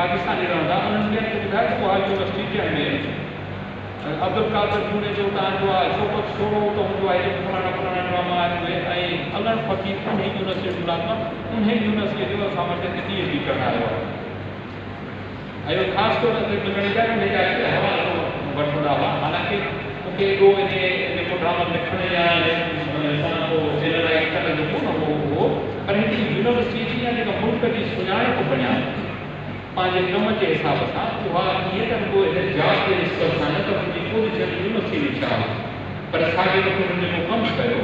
पाकिस्तानी रहंदा उन्हनि ॿियनि खे ॿुधायो त उहा यूनिवर्सिटी में अब्दुल कादर जूने जो तव्हांजो आहे शोकत छोड़ो त हूंदो आहे फलाणा फलाणा ड्रामा आहे ऐं अलन फ़क़ीर उन यूनिवर्सिटी मुलाज़िम उन यूनिवर्सिटी जो असां वटि PhD करणु आयो आहे ऐं ख़ासि तौर ते मिलण जा हवालो वठंदा हुआ हालांकि मूंखे एॾो इन जेको ड्रामा लिखण या हिन लाइ करण जो कोन हो पर हिकिड़ी यूनिवर्सिटी जी या जेका मुल्क जी सुञाणप बणिया पंहिंजे कम जे हिसाब सां उहा ईअं त रुॻो हिन जात जे निस्बत सां न त मुंहिंजी पोज़ीशन यूनिवर्सिटी में छा आहे पर साॻियो हुननि जेको कमु कयो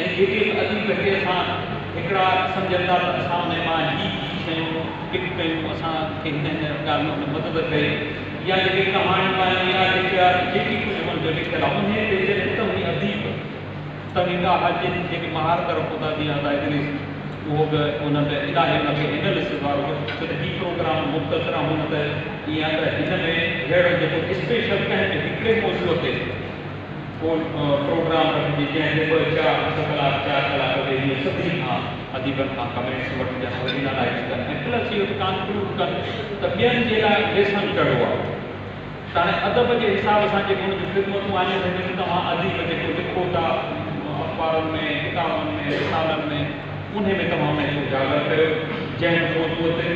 ऐं जेके अदीब खे असां हिकिड़ा सम्झनि था त असां उन मां ही शयूं पिक कयूं असांखे हिन ॻाल्हियुनि में मदद कई या जेके कहाणियूं आहिनि या जेकी कुझु हुनजो लिखियलु आहे उन ते जॾहिं तव्हीं अदीब तव्हीं हाजिर जेके महारत रखो था जीअं अदा इदरीस उहो बि उन ते इलाही हुनखे एनालिसिस वारो छो त हीउ प्रोग्राम मुख़्तसर हुन त ईअं त हिन में अहिड़ो जेको स्पेशल कंहिं हिकिड़े मौज़ूअ ते को प्रोग्राम रखिजे जंहिंजे 4 कलाक 4 कलाक ते इहे सभिनी खां अदीबनि खां कमेंट्स वठिजनि वरी एनालाइज़ कनि ऐं प्लस इहो कंक्लूड कनि त ॿियनि जे लाइ लेसन कहिड़ो आहे त हाणे अदब जे हिसाब सां जेको हुनजी ख़िदमतूं आहिनि हिन में तव्हां अदीब जेको लिखो था अख़बारुनि में किताबनि में रिसालनि में उन में तव्हां हुनखे उजागर कयो जंहिं मौज़ूअ ते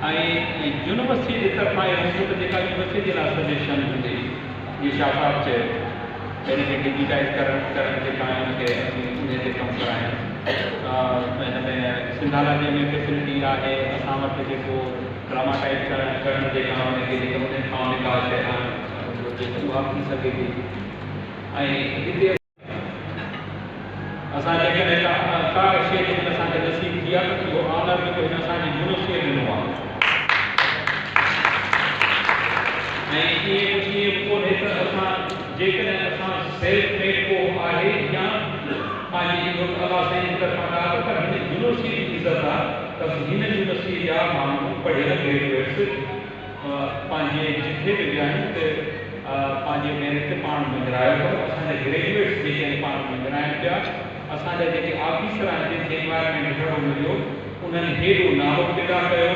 ऐं यूनिवर्सिटी जे तरफ़ां इहो हूंदो त जेका यूनिवर्सिटी जे लाइ सजेशन हूंदी जीअं शाहबाब चयो हिन खे डिजिटाइज़ करण जेका आहे हुनखे असीं उन ते कमु करायूं हिन में सिंधाला जे में फैसिलिटी आहे असां वटि जेको ड्रामाटाइज़ करण जेका हुनखे जेका उन खां जेका शइ उहा थी सघे थी ऐं हिते असां जेकॾहिं का शइ जेकॾहिं असांखे नसीब थी आहे त उहो ऑनर जेको हिन असांजी यूनिवर्सिटी ॾिनो आहे ऐं ईअं कोन्हे त असां जेकॾहिं असां सेल्फ मेड को आहे या पंहिंजी अला साईं जी तरफ़ां ॻाल्हि पर हिन यूनिवर्सिटी जी इज़त आहे त हिन यूनिवर्सिटी जा माण्हू पढ़ियल ग्रेजुएट्स पंहिंजे जिथे बि विया आहिनि त पंहिंजे मेरिट ते पाण विञायो अथव असांजा ग्रेजुएट्स जेके आहिनि पाण विञाइनि पिया असांजा जेके ऑफिसर आहिनि जंहिंखे एनवायरमेंट घणो मिलियो उन्हनि हेॾो नालो पैदा कयो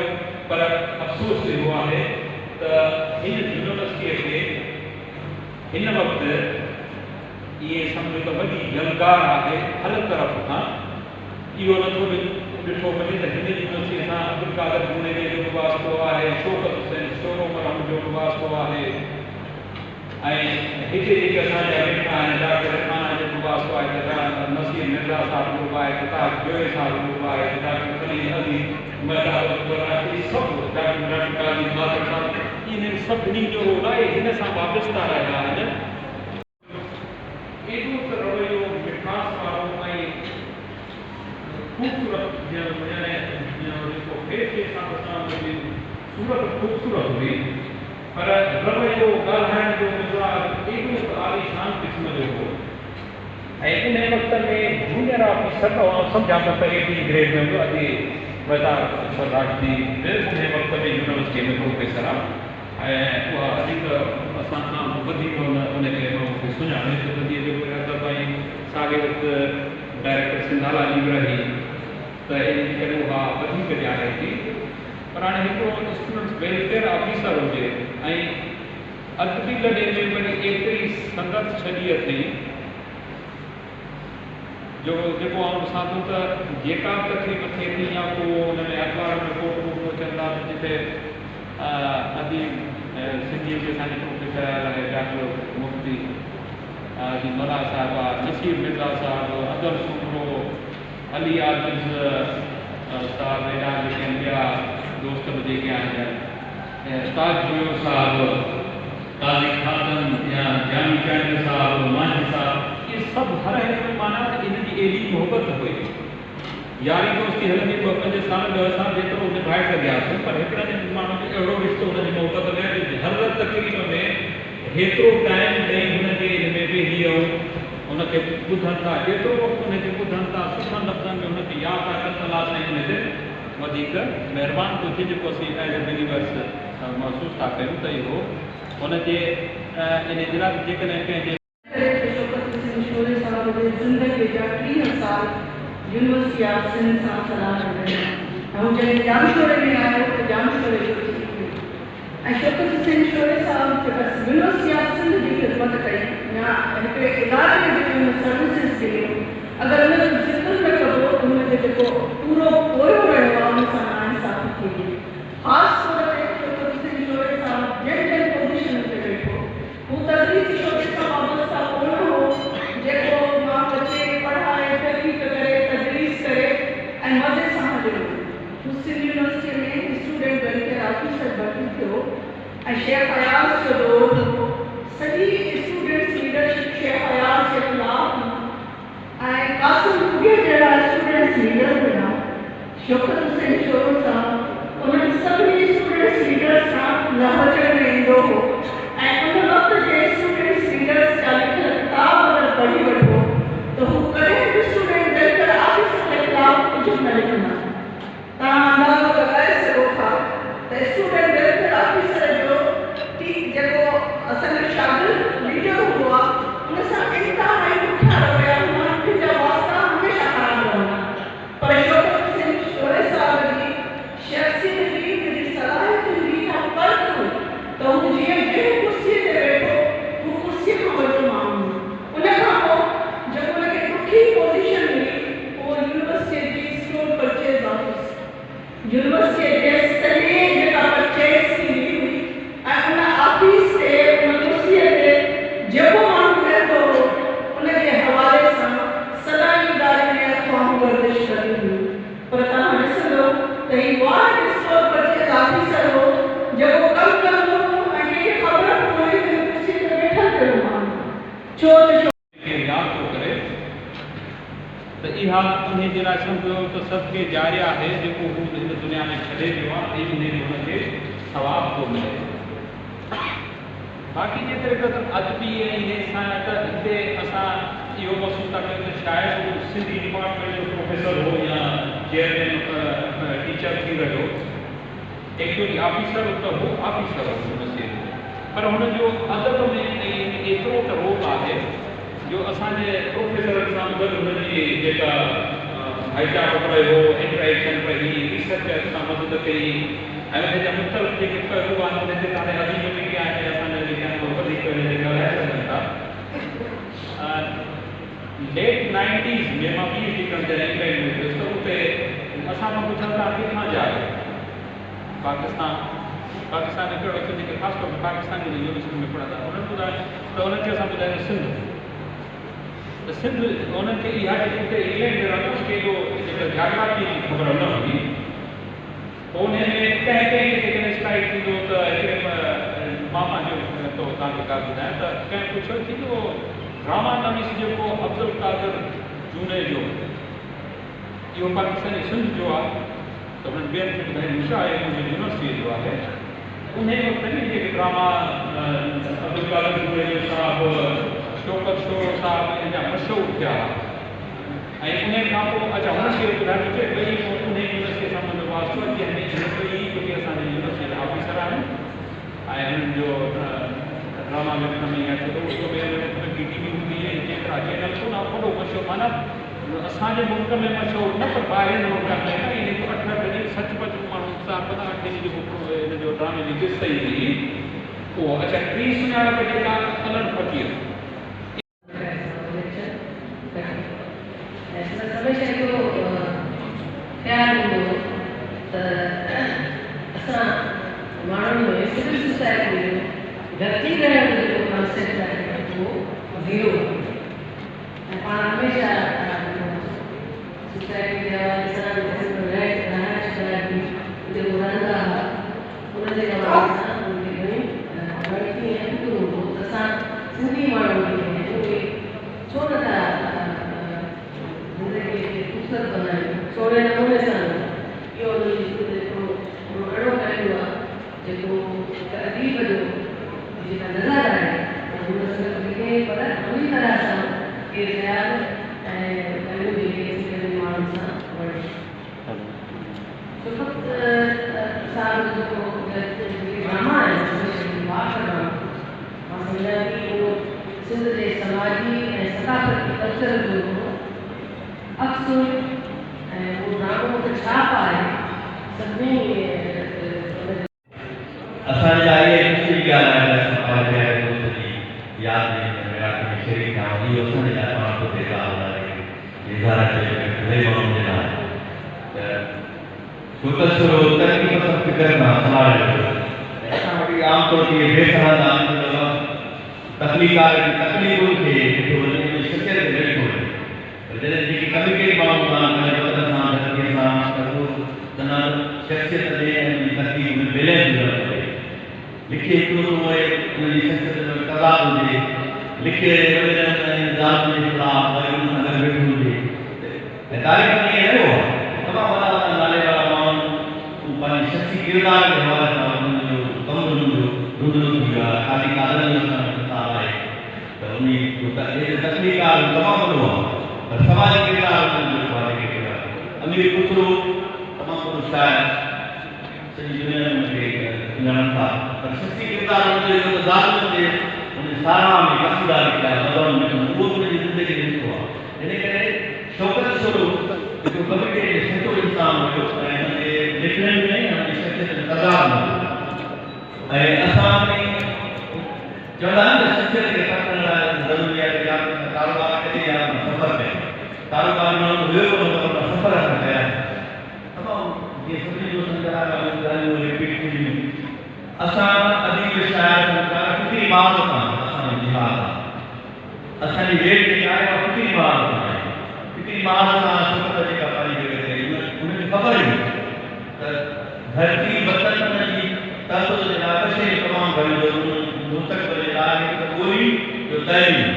पर अफ़सोस इहो आहे त हिन यूनिवर्सिटीअ खे हिन वक़्तु इहे सम्झो त वॾी यलगार आहे हर तरफ़ खां इहो नथो ॾिठो वञे त हिन यूनिवर्सिटीअ सां अब्दुल कादर जूने जो बि वास्तो आहे शौकत हुसैन शोरोमरम जो बि वास्तो आहे ऐं हिते जेके असांजा वेठा आहिनि डॉक्टर खाना जो बि वास्तो आहे त नसीर मिर्ज़ा साहिब जो बि आहे त जोए साहिब जो बि आहे डॉक्टर खलील अली सभु डॉक्टर काजी खातर साहिब इन्हनि सभिनी जो रोल आहे हिन सां वाबस्ता रहिया आहिनि एॾो त रवैयो मिठास वारो ऐं ख़ूबसूरत जेको फेस जे हिसाब सां हुनजी सूरत ख़ूबसूरत हुई पर रवैयो ॻाल्हाइण जो मिज़ाज एॾो आलीशान क़िस्म जो हो ऐं इन वक़्त में जूनियर ऑफिसर सम्झां त AD ग्रेड में हूंदो अॼु वज़ार राजदी उन वक़्त में यूनिवर्सिटी में प्रोफेसर आहे ऐं उहा वधीक असां खां वधीक उनखे मूंखे सुञाणे छो त जीअं जेको अदब ऐं साॻे वक़्तु डायरेक्टर सिंधाला जी बि रही त इन करे उहा वधीक ॼाणे थी पर हाणे हिकिड़ो स्टूडेंट्स वेलफेयर ऑफिसर हुजे ऐं अॻिती लॾे में वरी एतिरी संगत छॾी अथई जो जेको आउं ॾिसां थो त जेका बि तकलीफ़ थिए थी या को हुन में अख़बार में कोट वोट अचनि था जिते अदीब सिंधीअ जे असांजे प्रोफेसर आहे डॉक्टर मुफ्ती जी मला साहिब आहे नसीर मिर्ज़ा साहिब अदल सुमरो अली आज़िज़ साहिब हेॾा जेके ॿिया दोस्त बि जेके आहिनि ताज जोयो साहिब काज़ी खातन या जामी चंद साहिब मांझी साहिब इहे सभु हर हिक में माना इनजी एॾी मोहबत हुई यारी दोस्ती हलंदी 2-5 साल 10 साल जेतिरो निभाए सघियासीं पर हिकिड़े माण्हू खे अहिड़ो रिश्तो हुनजी मोहबत में हर तकलीफ़ में हेतिरो टाइम ॾेई हुनखे हिन में वेही रहो हुनखे ॿुधनि था जेतिरो वक़्तु हुनखे ॿुधनि था सुठनि लफ़्ज़नि में हुनखे यादि था कनि था साईं हुनखे वधीक महिरबानी थो थिए जेको असीं एज़ ए बिलीवर्स महसूसु था कयूं त इहो हुनजे इन जे लाइ जेकॾहिं कंहिंजे ज़िंदगी जा 30 साल यूनिवर्सिटी ऑफ सिंध सां सलाह ऐं जॾहिं जामशोरे में आयो त जामशोरे जो थी वियो। ऐं शौकत हुसैन शोरे साहब जेका यूनिवर्सिटी ऑफ सिंध जी ख़िदमत कई या हिकिड़े इदारे में जेके हुन सर्विसिस ॾिनियूं, अगरि हुनजो ज़िक्र न कबो हुनजो जेको पूरो पोयो रहियो आहे उन सां नाइंसाफ़ी थी वई। ख़ासि तौर ते शौकत हुसैन शोरे साहब जंहिं पोज़ीशन ते वेठो, हू तदरीसी शोबे सां वाबस्ता कोन हो जेको मां बचे पढ़ाए तहक़ीक़ करे तदरीस करे ऐं मज़े सां हलियो। मुस्लिम यूनिवर्सिटी में स्टूडेंट वेलफेयर ऑफिसर भर्ती थियो ऐं शेख हयात जो दौर हो। सॼी स्टूडेंट्स लीडरशिप शेख हयात जे ख़िलाफ़ ऐं कासिम खुगे जहिड़ा स्टूडेंट्स लीडर हुआ। शौकत हुसैन शोरो साहब उन्हनि सभिनी स्टूडेंट्स लीडर्स सां लहजन में ईंदो हो ऐं उन वक़्त जे स्टूडेंट्स लीडर्स जा लिखियल किताब अगरि पढ़ी वठो त हू कॾहिं बि स्टूडेंट वेलफेयर ऑफिसर जे ख़िलाफ़ कुझु न लिखंदा। तव्हां अंदाज़ो लॻाए सघो था त स्टूडेंट वेलफेयर ऑफिसर जो जेको असांजो शागिर्द लीडर हूंदो आहे उन सां इंतिहाई पुठियां रहिया हुननि जा वास्ता हमेशह ख़राब रहंदा। पर शौकत हुसैन शोरे साहब जी शख़्सियत जी जेकी सलाहियत हुई या फ़र्क़ु हुई त हू जीअं जंहिं कुर्सीअ ते वेठो हू कुर्सीअ खां वॾो माण्हू हुओ। उन खां पोइ जेको हुनखे ॾुखी पोज़ीशन हुई उहो यूनिवर्सिटी जी स्टोर परचेज़ ऑफिस, यूनिवर्सिटी जे सॼे जेका परचेज़ थींदी हुई ऐं उन ऑफिस ते उन कुर्सीअ ते जेको माण्हू वेठो हो उनजे हवाले सां सदाई इदारे में अफ़वाहूं गर्दिश कंदी हुई। पर तव्हां ॾिसंदो त हीउ वाहिद स्टोर परचेज़ ऑफिसर हो जेको कमु कंदो हो ऐं कंहिंखे ख़बर बि कोन्हे त हिन कुर्सी ते वेठल कहिड़ो माण्हू छो त यादि थो करे त इहा उन जे लाइ सम्झो त सदके जारिया आहे जेको हू हिन दुनिया में छॾे वियो आहे ऐं उन हुनखे सवाबु थो मिले। बाक़ी जेतिरे क़दुरु अदबी ऐं हिन सां त हिते असां इहो महसूसु था कयूं त शायदि हू सिंधी डिपार्टमेंट जो प्रोफेसर हो या चेयरमैन टीचर थी रहियो, एक्चुअली ऑफिसर त हो ऑफिसर हो यूनिवर्सिटी जो, पर हुनजो अदब में एतिरो त रोल आहे जो असांजे प्रोफेसर सां गॾु हुनजी जेका भाईचारो रहियो, इंटरेक्शन रही, रिसर्च सां मदद कई ऐं हुनजा मुख़्तलिफ़ जेके पहलू आहिनि उन ते तव्हां अजीब जेके आहिनि असांजा जेके आहिनि वधीक ॻाल्हाए सघनि था। लेट 90s में मां PhD कंदे इंग्लैंड में वियुसि त उते असां खां पुछनि था किथां जा आहियो? पाकिस्तान हिकिड़ो जेके ख़ासि तौर ते पाकिस्तान जी यूनिवर्सिटी में पढ़ंदा उन्हनि ॿुधायो त उन्हनि खे असां ॿुधायो सिंध त सिंध उन्हनि खे इहा जेकी उते इंग्लैंड में रहंदो केॾो जेका जाग्राफी जी ख़बर न हुई। पोइ उन में कंहिं जेकॾहिं स्ट्राइक थींदो त हिकिड़े मां पंहिंजो तो तव्हांखे ॻाल्हि ॿुधायां त कंहिं पुछियो थींदो ड्रामा नवीस जेको अब्दुल कादिर जूने जो इहो पाकिस्तानी सिंध जो आहे त हुननि ॿियनि खे ॿुधाईं छा आहे मुंहिंजी यूनिवर्सिटी जो आहे। उन वक़्त में जेके ड्रामा अब्दुल कादिर जूने जो साहिबु शौकत शोरो साहिबु इन जा मशहूरु थिया ऐं उन खां पोइ अच्छा हुनखे ॿुधाइणो पए ॿई उन यूनिवर्सिटी सां मुंहिंजो वास्तो आहे कि ॿई जेके असांजे यूनिवर्सिटी जा ऑफिसर आहिनि ऐं हुननि जो ड्रामा में ॾिसण में ईअं छो त टी वी हूंदी आहे जेतिरा चैनल कोन आहे वॾो मशहूरु माना असांजे मुल्क में मशहूरु न पर ॿाहिरि मुल्कनि में इन जो 8 बजे सचपच माण्हू सां पता 8 जेको हिन जो ड्रामे जी किस्त ईंदी उहो अच्छा टी सुञाणप जेका अलॻि फ़क़ीर सभिनी असांजे लाइ इहा ख़ुशी ॻाल्हि आहे त असां पंहिंजे प्यारे दोस्त जी यादि में विराट में शरीक आहियूं। इहो असांजे लाइ पाण ख़ुदि ॻाल्हि आहे इज़हार कयो घणे माण्हुनि जे लाइ त छो त थोरो तरक़ी पसंदि फिकर खां संभाले वठो। असां वटि आमतौर ते इहे बेसहारा आहिनि तकलीफ़ुनि खे ॾिठो वञे उन शख़्सियत खे ॾिठो वञे पर जॾहिं जेकी कम्युनिकेट माण्हू पंहिंजे वतन सां धरतीअ सां त उहो तन शख़्सियत ते ऐं उनजी तकलीफ़ में बैलेंस हुजणु खपे। लिखे हिकिड़ो उहे उनजी शख़्सियत में तज़ाद हुजे लिखे वॾे ज़ात जे ख़िलाफ़ वरी उन सां गॾु वेठो हुजे ऐं तारीख़ में ईअं रहियो आहे तमामु वॾा नाले वारा माण्हू पंहिंजे शख़्सी किरदार जे हवाले सां उन्हनि जो कमु रुंधड़ो थी वियो आहे ख़ाली कागज़नि जो मिसाल आहे त उन तकलीफ़ तमामु वॾो आहे पर समाजी किरदार उन्हनि जो जेको आहे अमीर पुछड़ो तमामु वॾो शाइर सॼी दुनिया में उनखे सुञाणनि था पर शख़्सी किरदार हुजे त ज़ात हुजे उन साराह में कसीदा लिखिया मज़मून लिखनि उहो बि उनजी ज़िंदगी में ॾिठो आहे। इन करे शौक़त स्वरूप जेको कम्युनिटी जे सचो इंसान हुयो ऐं हुनजे लिखण में हुनजी शख़्सियत में तज़ाद हुओ ऐं असां चवंदा आहिनि त शख़्सियत खे ख़तमु लाइ ज़रूरी आहे या कारोबार करे या सफ़र करे कारोबार माण्हू हुयो पर सफ़र न कया तमामु जीअं सभिनी जो संदर्भ ॻाल्हियूं रिपीट थींदियूं। असां अदीब शाइर फिक्री महारत आहे असांजो जिहाद आहे असांजी रेट जेका आहे उहा फिक्री महारत आहे फिक्री महारत आहे शौक़त जेका पंहिंजी जॻह ते उनखे ख़बर ई त धरती वतन उनजी तहफ़ुज़ जे लाइ ॿ शयूं तमामु घणियूं ज़रूरी मुस्तक़बिल जे लाइ हिकु त ॿोली ॿियो तइलीम।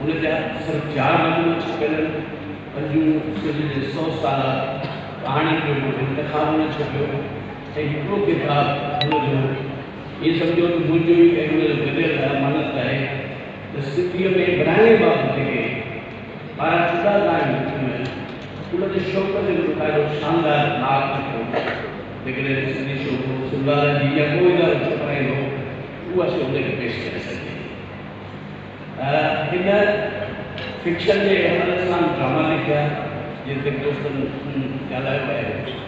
उन जा सिर्फ़ु 4 महीनों छपियल पंजूं 100 साल कहाणी जो इंतख़ाब न छपियो ऐं हिकिड़ो किताबु हुनजो इहे सम्झो त मुंहिंजो ई ऐं हुनजो गॾियल अमानत आहे त सिंधीअ में बणाइण बाबति जेके 12 ॻाल्हियूं लिखियूं आहिनि उनजे शौक़ जो ॾाढो शानदार नाग लिखियो जेकॾहिं सिंधी शौक़ सिंगार जी या कोई ॻाल्हि छपाईंदो उहा शइ उनखे पेश करे सघे। हिन फिक्शन जे हवाले सां ड्रामा लिखिया जिते दोस्तनि ॻाल्हायो आहे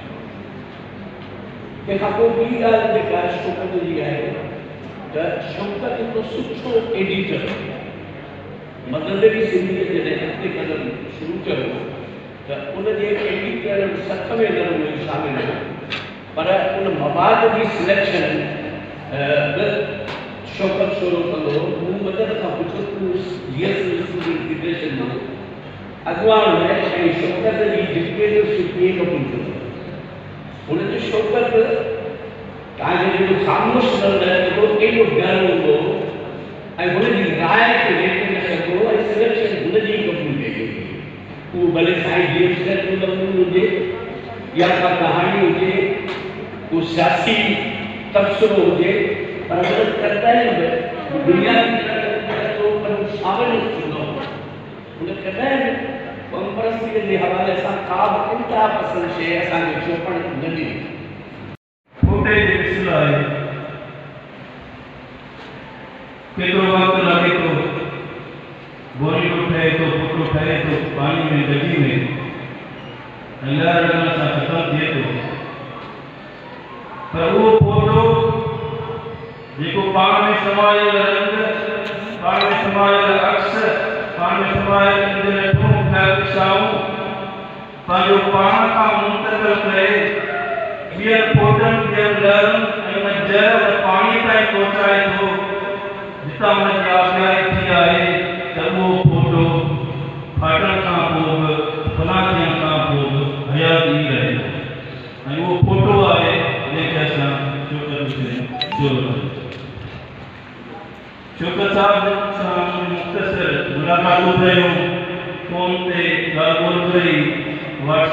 तंहिंखां पोइ ॿी ॻाल्हि जेका शौक़त जी आहे त शौक़त हिकिड़ो सुठो एडिटर मददरी सिंधीअ जॾहिं अॻिते कदम शुरू कयो त उनजे एडिटर सख में न हुयो शामिल हो पर उन मवाद जी सिलेक्शन बि शौक़त शुरू कंदो हू मदद खां पुछो तूं स्टूडेंट फेडरेशन मां अॻुवान है ऐं शौक़त जी डिक्टेटरशिप कीअं कबूल कंदो हुनजो शौक़त तव्हांजे जेको ख़ामोश रहंदो एॾो डर हूंदो ऐं हुनजी राय खे लेखे न सघंदो ऐं सिलेक्शन हुनजी कबूल कई उहो भले साईं जेम्स जो कबूल हुजे या का कहाणी हुजे को सियासी तबसरो हुजे पर अगरि कॾहिं दुनिया जी शामिल थींदो हुन कॾहिं परस्तीअ जे हवाले सां का बि इंतिहा पसंदि शइ असांखे चोपण न ॾिनी। फोटे जे मिसल आहे केतिरो वक़्तु लॻे थो बोरी थो ठहे थो फोटो ठहे थो पाणी में दॿी में ऐं लहर सां ख़तमु थिए थो पर उहो फोटो जेको पाण में समायल रंग पाण में समायल अक्स पाण में समायल पंहिंजो पाण खां मुंतक़िल करे ॿियनि फोटनि ॿियनि लहरुनि ऐं उन जल पाणी ताईं पहुचाए थो जितां हुनजी आबियारी थी आहे त उहो फोटो फाटण खां पोइ बि फना थियण खां पोइ बि हयाती रहे ऐं उहो फोटो आहे जंहिंखे असां शौक़त साहिब सां मुख़्तसिर मुलाक़ातूं कयूं फोन ते ॻाल्हि ॿोल कई व्हाट्सएप